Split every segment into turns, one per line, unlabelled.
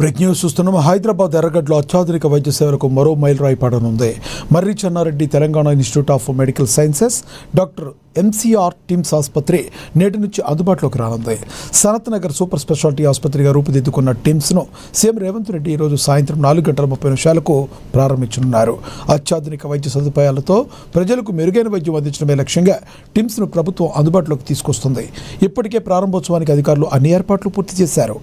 Break news చూస్తున్నాం. హైదరాబాద్ ఎర్రగడ్డలో అత్యాధునిక వైద్య సేవలకు మరో మైలురాయి పడనుంది. Marri Chennareddy Telangana institute of medical sciences doctor MCR TIMS ఆసుపత్రి నేటి నుంచి అందుబాటులోకి రానుంది. సనత్ నగర్ సూపర్ స్పెషాలిటీ ఆసుపత్రిగా రూపుదిద్దుకున్న టిమ్స్ను సీఎం రేవంత్ రెడ్డి ఈరోజు సాయంత్రం 4:30 ప్రారంభించనున్నారు. అత్యాధునిక వైద్య సదుపాయాలతో ప్రజలకు మెరుగైన వైద్యం అందించడమే లక్ష్యంగా టిమ్స్ను ప్రభుత్వం అందుబాటులోకి తీసుకొస్తుంది. ఇప్పటికే ప్రారంభోత్సవానికి అధికారులు అన్ని ఏర్పాట్లు పూర్తి చేశారు.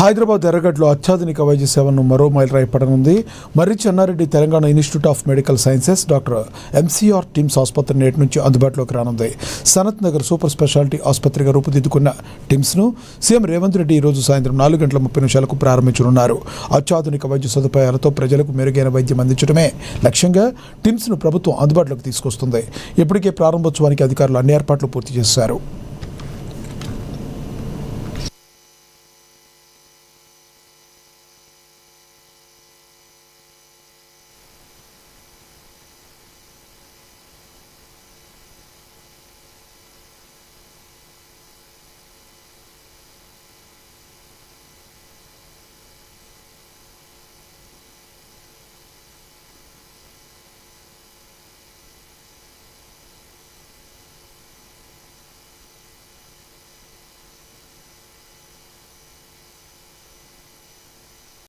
హైదరాబాద్ ఎర్రగడ్డలో అత్యాధునిక వైద్య సేవలను మరో మైలురాయి పడనుంది. Marri Chennareddy Telangana institute of medical sciences doctor MCR TIMS ఆసుపత్రి నేటి నుంచి అందుబాటులోకి రానుంది. సనత్ నగర్ సూపర్ స్పెషాలిటీ ఆసుపత్రిగా రూపుదిద్దుకున్న టిమ్స్ను సీఎం రేవంత్ రెడ్డి ఈరోజు సాయంత్రం 4:30 ప్రారంభించనున్నారు. అత్యాధునిక వైద్య సదుపాయాలతో ప్రజలకు మెరుగైన వైద్యం అందించడమే లక్ష్యంగా టిమ్స్ను ప్రభుత్వం అందుబాటులోకి తీసుకొస్తుంది. ఇప్పటికే ప్రారంభోత్సవానికి అధికారులు అన్ని ఏర్పాట్లు పూర్తి చేశారు.